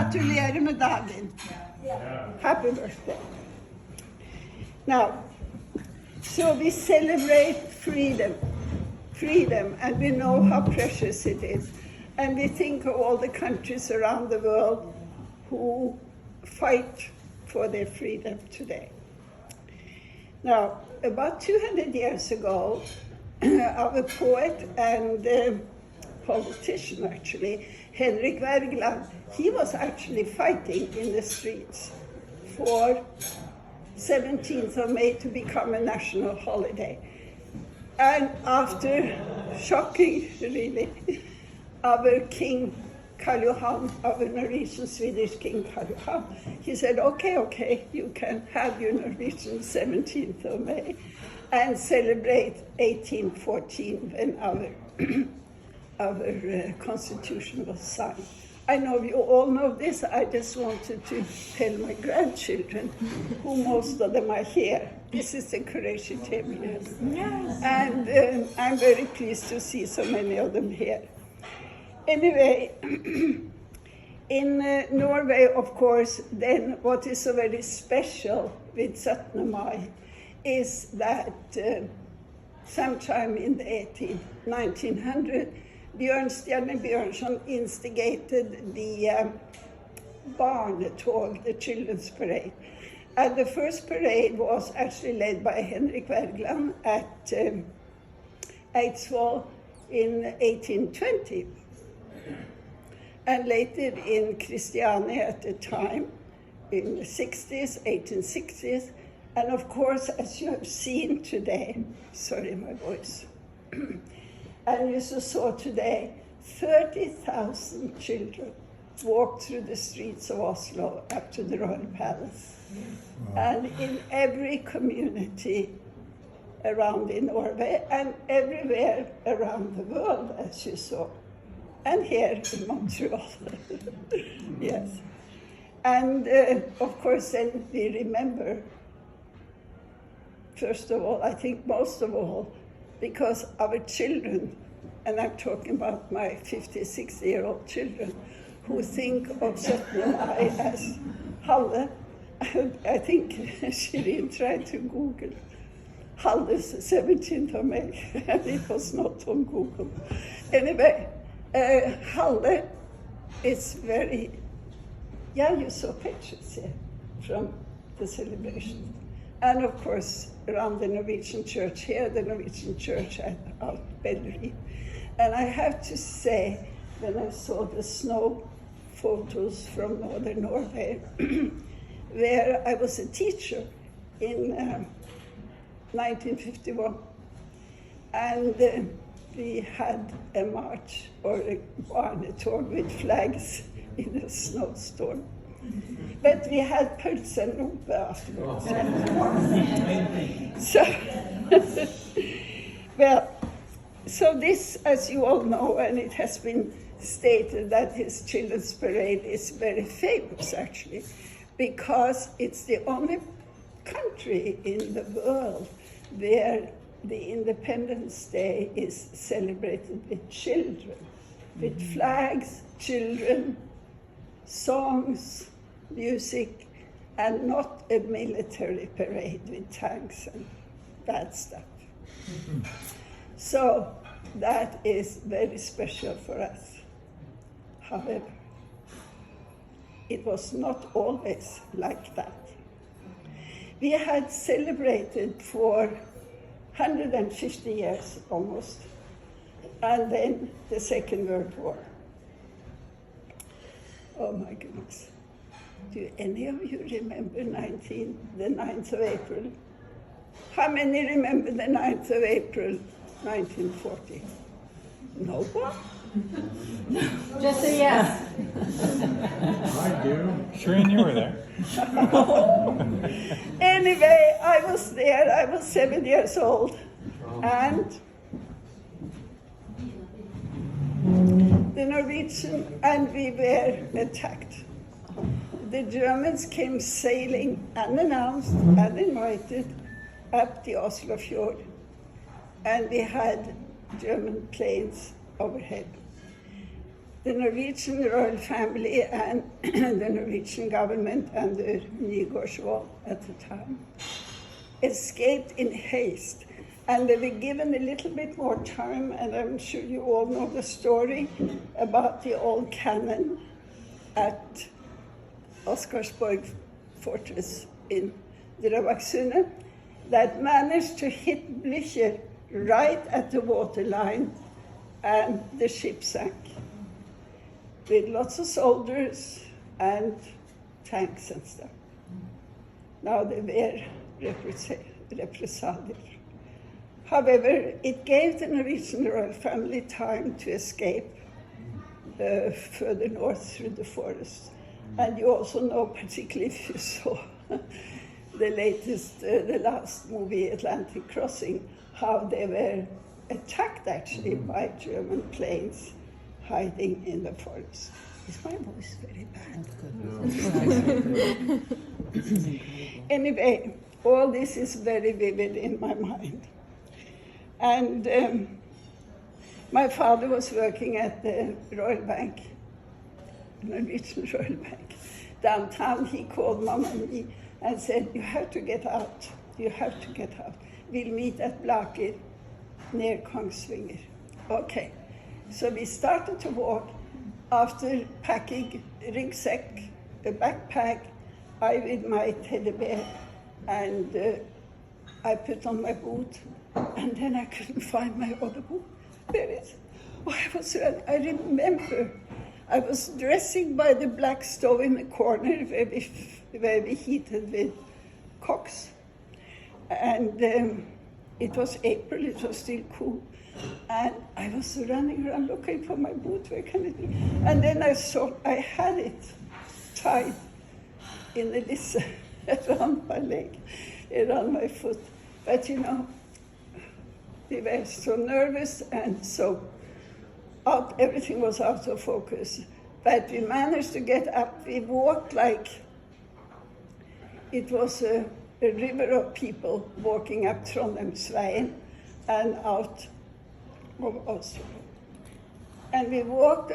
gratulerer med dagen din. Happy birthday. Now, so we celebrate freedom, and we know how precious it is. And we think of all the countries around the world who fight for their freedom today. Now, about 200 years ago, our poet and politician, actually, Henrik Wergeland, he was actually fighting in the streets for 17th of May to become a national holiday. And after, shocking really, our King Karl Johan, our Norwegian Swedish King Karl Johan, he said, okay, you can have your Norwegian 17th of May and celebrate 1814 when our constitution was signed. I know you all know this. I just wanted to tell my grandchildren, who most of them are here. This is the Kari table. Yes. And I'm very pleased to see so many of them here. Anyway, in Norway, of course, then what is so very special with 17. Mai is that sometime in the 1900, Bjørnstjerne Bjørnson instigated the Barnetog, the children's parade. And the first parade was actually led by Henrik Wergeland at Eidsvoll in 1820. And later in Christiania at the time, in the 60s, 1860s. And of course, as you have seen today, sorry my voice, and you saw today, 30,000 children walked through the streets of Oslo up to the Royal Palace. Wow. And in every community around in Norway and everywhere around the world, as you saw. And here in Montreal. Yes. And of course, then we remember, first of all, I think most of all, because our children, and I'm talking about my 50, 60-year-old children, who think of 17. Mai as Halle. I think Shirin tried to Google Halle's 17th of May, and it was not on Google. Anyway, Halle is very, you saw pictures here from the celebration. And of course, around the Norwegian church here, the Norwegian church at Bellerie. And I have to say, when I saw the snow photos from northern Norway, where I was a teacher in 1951, and we had a march or a barnetog with flags in a snowstorm. But we had pulse and rumpe afterwards. So this, as you all know, and it has been stated that his children's parade is very famous, actually, because it's the only country in the world where the Independence Day is celebrated with children, with flags, children, songs, music, and not a military parade with tanks and bad stuff. So that is very special for us. However, it was not always like that. We had celebrated for 150 years almost, and then the Second World War. Oh my goodness. Do any of you remember the 9th of April? How many remember the 9th of April, 1940? No one? Just say yes. I do. Shirin, you were there. Anyway, I was there. I was 7 years old. And the Norwegian, and we were attacked. The Germans came sailing unannounced, uninvited, up the Oslo fjord. And we had German planes overhead. the Norwegian royal family and the Norwegian government under Nygaardsvold at the time escaped in haste. And they were given a little bit more time, and I'm sure you all know the story about the old cannon at Oscarsborg Fortress in Drøbaksundet that managed to hit Blücher right at the waterline, and the ship sank with lots of soldiers and tanks and stuff. Now they were represalias. However, it gave the Norwegian royal family time to escape further north through the forest. And you also know, particularly if you saw the last movie, Atlantic Crossing, how they were attacked actually by German planes hiding in the forest. Is my voice very bad? Anyway, all this is very vivid in my mind. And my father was working at the Royal Bank, Norwegian Royal Bank. Downtown, he called Mom and me and said, you have to get out. You have to get out. We'll meet at Blaker near Kongsvinger. Okay. So we started to walk. After packing a rucksack, a backpack, I with my teddy bear, and I put on my boot, and then I couldn't find my other boot. Where is it? Oh, I remember I was dressing by the black stove in the corner where we heated with cocks. And it was April, it was still cool. And I was running around looking for my boot, where can it be? And then I saw I had it tied in the list around my leg, around my foot. But you know, we were so nervous and so everything was out of focus. But we managed to get up. We walked like it was a river of people walking up Trondheimsveien and out of Oslo. And we walked,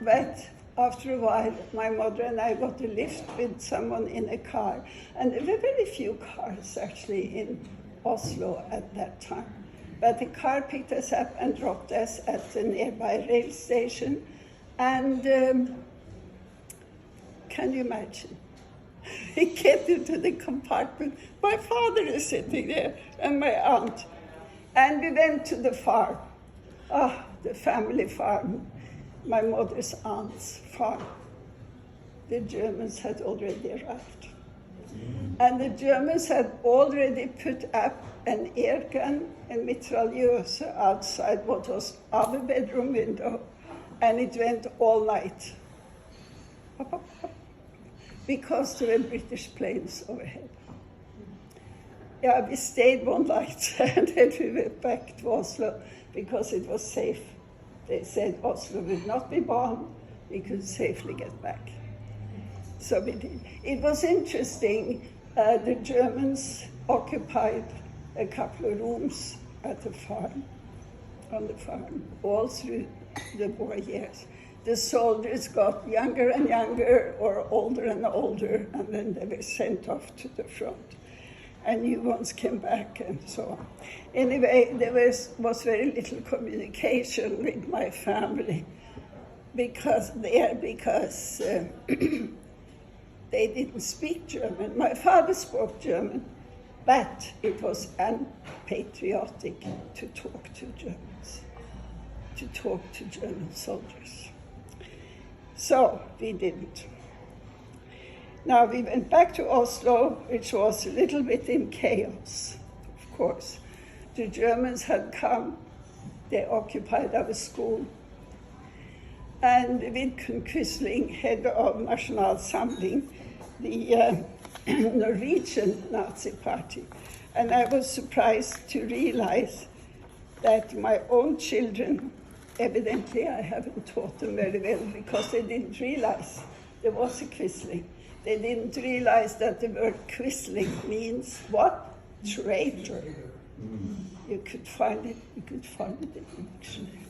but after a while, my mother and I got a lift with someone in a car. And there were very few cars actually in Oslo at that time. But the car picked us up and dropped us at the nearby rail station. And can you imagine? We get into the compartment. My father is sitting there and my aunt. And we went to the farm. The family farm, my mother's aunt's farm. The Germans had already arrived. And the Germans had already put up an air gun and mitrailleuse outside what was our bedroom window, and it went all night. Because there were British planes overhead. Yeah, we stayed one night and then we went back to Oslo because it was safe. They said Oslo would not be bombed, we could safely get back. So we did. It was interesting, the Germans occupied a couple of rooms at the farm, on the farm, all through the war years. The soldiers got younger and younger or older and older, and then they were sent off to the front. And new ones came back and so on. Anyway, there was very little communication with my family because they didn't speak German. My father spoke German, but it was unpatriotic to talk to Germans, to talk to German soldiers. So we didn't. Now we went back to Oslo, which was a little bit in chaos, of course. The Germans had come, they occupied our school. And Vidkun Quisling, head of National Samling, the Norwegian Nazi party. And I was surprised to realize that my own children, evidently I haven't taught them very well because they didn't realize there was a Quisling. They didn't realize that the word Quisling means what? Traitor. You could find it in the dictionary.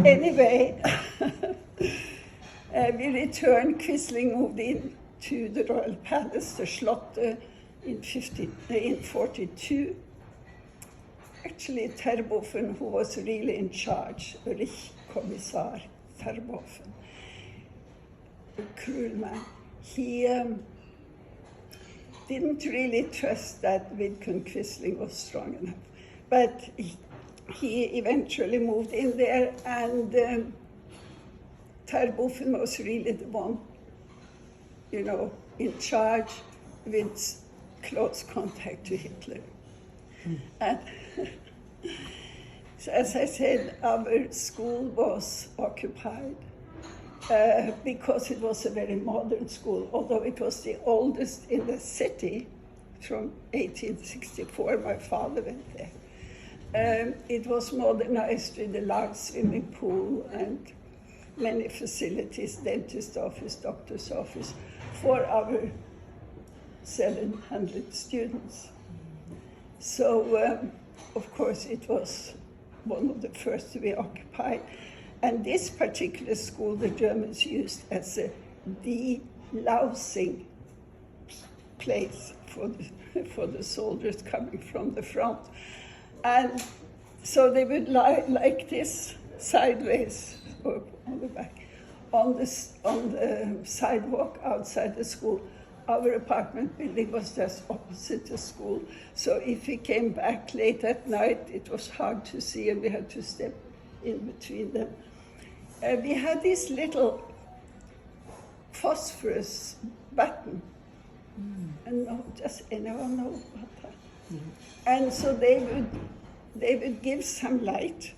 Anyway, we returned. Quisling moved in to the Royal Palace, the Slottet, in 42. Actually, Terboven, who was really in charge, Richtkommissar Terboven, a cruel man, he didn't really trust that Vidkun Quisling was strong enough. But he eventually moved in there, and Terboven was really the one, in charge with close contact to Hitler. And so, as I said, our school was occupied because it was a very modern school, although it was the oldest in the city from 1864. My father went there. It was modernized with a large swimming pool and many facilities, dentist office, doctor's office, for our 700 students. So, of course, it was one of the first to be occupied. And this particular school, the Germans used as a delousing place for the soldiers coming from the front. And so they would lie like this, sideways, or on the back, on the sidewalk outside the school. Our apartment building was just opposite the school. So if we came back late at night, it was hard to see, and we had to step in between them. We had this little phosphorus button. And does anyone know about that? And so they would give some light.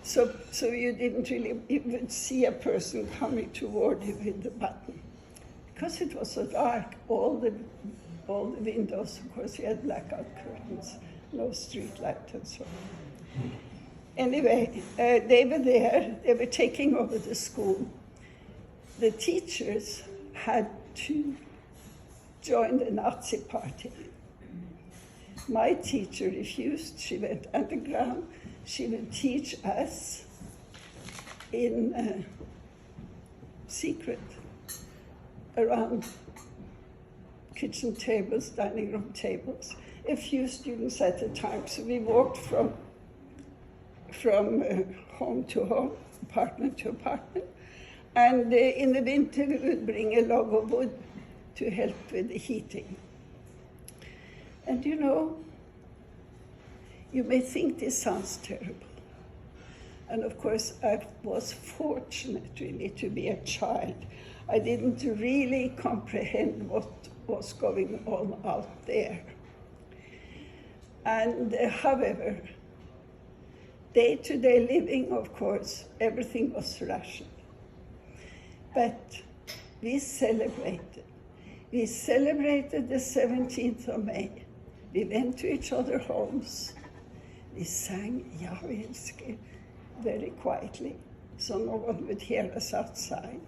So you didn't really even see a person coming toward you with the button. Because it was so dark, all the windows, of course, we had blackout curtains, no street light and so on. Anyway, they were there, they were taking over the school. The teachers had to join the Nazi party. My teacher refused, she went underground. She would teach us in secret around kitchen tables, dining room tables, a few students at a time. So we walked from home to home, apartment to apartment. And in the winter, we would bring a log of wood to help with the heating. And you may think this sounds terrible. And of course, I was fortunate really to be a child. I didn't really comprehend what was going on out there. And however, day-to-day living, of course, everything was rationed. But we celebrated. We celebrated the 17th of May. We went to each other's homes. We sang Ja, vi elsker very quietly, so no one would hear us outside.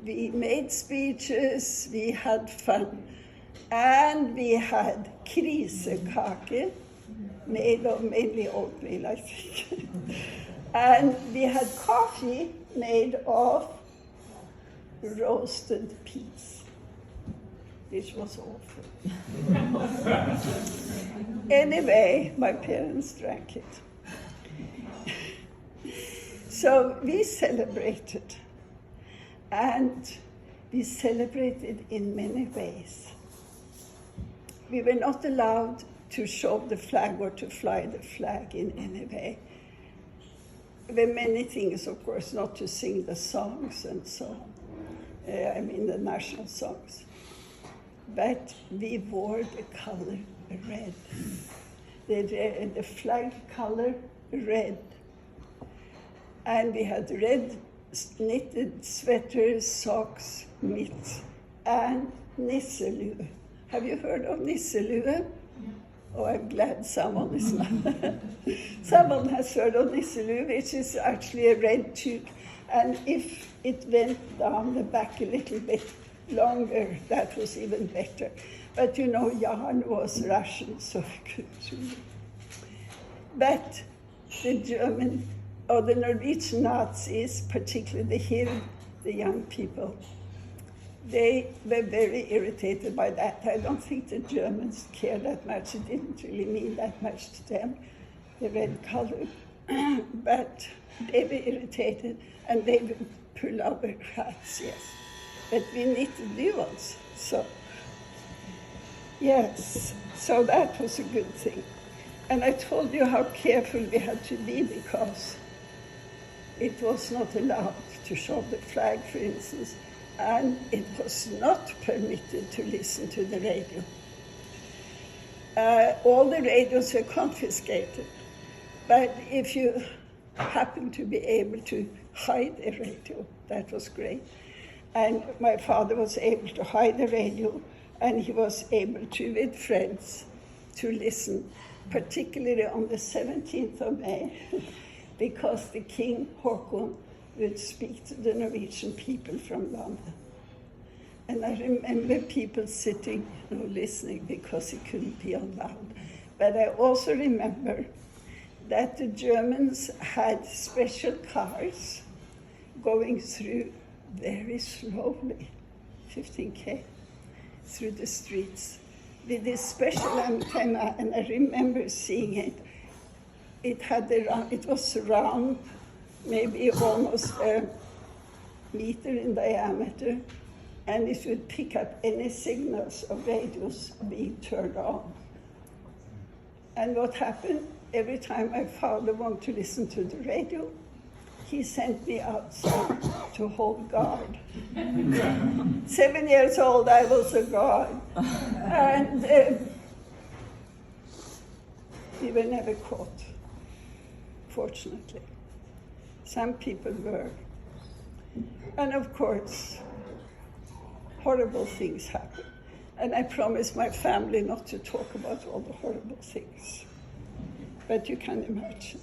We made speeches, we had fun, and we had krisekake, made of mainly oatmeal, I think. And we had coffee made of roasted peas, which was awful. Anyway, my parents drank it. So we celebrated, and we celebrated in many ways. We were not allowed to show the flag or to fly the flag in any way. There were many things, of course, not to sing the songs and so on. The national songs. But we wore the color red. The flag color red. And we had red knitted sweaters, socks, mitts, and nisselue. Have you heard of nisselue? Oh, I'm glad someone is not. Someone has heard of nisselue, which is actually a red tube. And if it went down the back a little bit longer, that was even better. But yarn was rationed, so we couldn't do it. But the German of the Norwegian Nazis, particularly here, the young people, they were very irritated by that. I don't think the Germans cared that much. It didn't really mean that much to them, the red color. But they were irritated, and they would pull our hats, yes. But we knitted new ones, so yes. So that was a good thing. And I told you how careful we had to be, because it was not allowed to show the flag, for instance, and it was not permitted to listen to the radio. All the radios were confiscated, but if you happened to be able to hide a radio, that was great. And my father was able to hide the radio, and he was able to, with friends, to listen, particularly on the 17th of May, because the King Haakon would speak to the Norwegian people from London. And I remember people sitting, listening, because it couldn't be on loud. But I also remember that the Germans had special cars going through very slowly, 15K, through the streets, with this special antenna, and I remember seeing it. It was round, maybe almost a meter in diameter, and it would pick up any signals of radios being turned on. And what happened, every time my father wanted to listen to the radio, he sent me outside to hold guard. 7 years old, I was a guard. And we were never caught, fortunately. Some people were. And of course, horrible things happened. And I promised my family not to talk about all the horrible things. But you can imagine.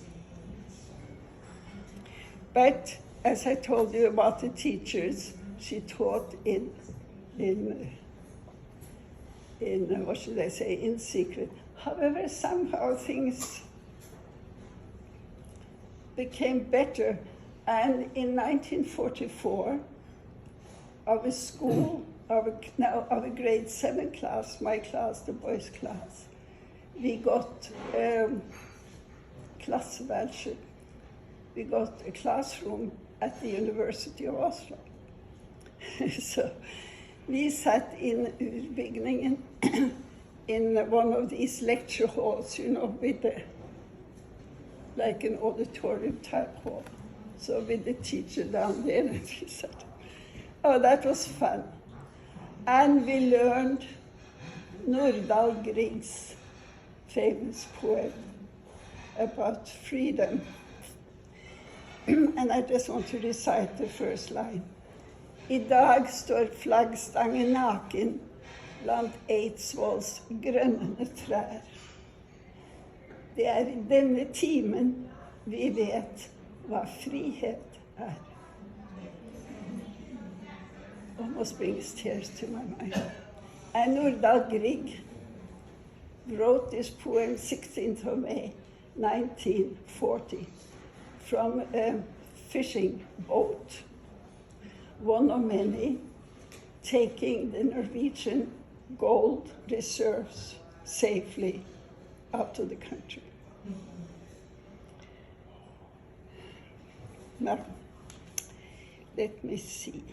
But as I told you about the teachers, she taught in what should I say, in secret. However, somehow things became better. And in 1944, our school, our grade 7 class, my class, the boys' class, we got klasseværelse. We got a classroom at the University of Oslo. So we sat in Urbygningen in one of these lecture halls, with like an auditorium type hall. So with the teacher down there, and we sat. Oh, that was fun. And we learned Nordahl Grieg's famous poem about freedom. And I just want to recite the first line. I dag står flaggstangen naken blant Eidsvolls grønne trær. Det I denne timen vi vet hva frihet Almost brings tears to my mind. And Nordahl Grieg wrote this poem 16th of May, 1940, from a fishing boat, one of many, taking the Norwegian gold reserves safely out of the country. Now, let me see.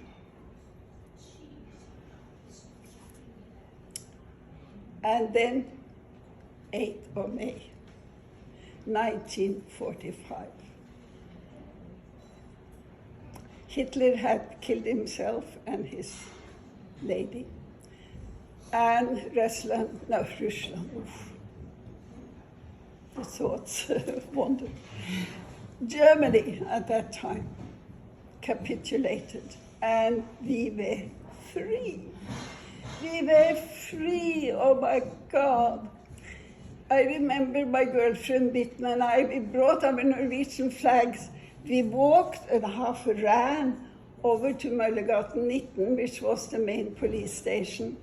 And then 8th of May, 1945. Hitler had killed himself and his lady. And Russia, oof. The thoughts wandered. Germany at that time capitulated, and we were free. We were free, oh my God. I remember my girlfriend Bitten and I, we brought our Norwegian flags. We walked and half ran over to Møllergaten 19, which was the main police station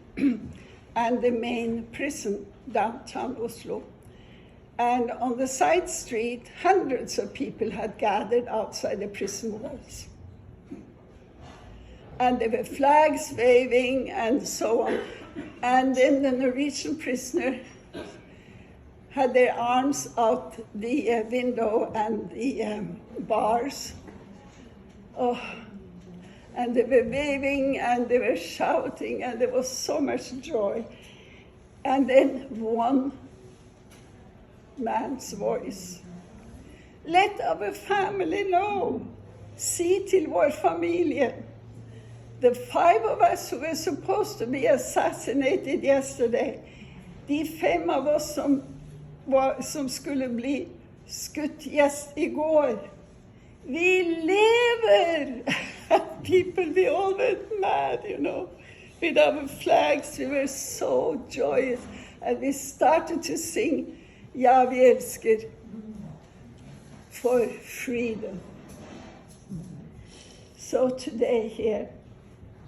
and the main prison downtown Oslo. And on the side street, hundreds of people had gathered outside the prison walls. And there were flags waving and so on. And then the Norwegian prisoner had their arms out the window and the bars. Oh, and they were waving and they were shouting and there was so much joy. And then one man's voice. Let our family know. Si till vår familie. The 5 of us who were supposed to be assassinated yesterday, de 5 av oss som skulle bli skutt i går, vi lever! People, we all went mad, you know. With our flags, we were so joyous. And we started to sing, Ja, vi älskar, for freedom. So today here,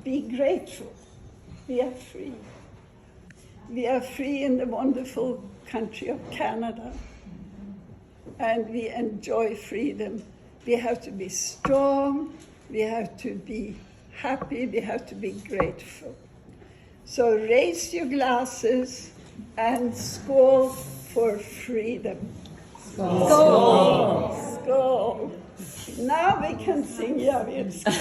be grateful. We are free. We are free in the wonderful country of Canada. And we enjoy freedom. We have to be strong. We have to be happy. We have to be grateful. So raise your glasses and skål for freedom. Skål! Skål! Now we can sing Ja, vi älskar.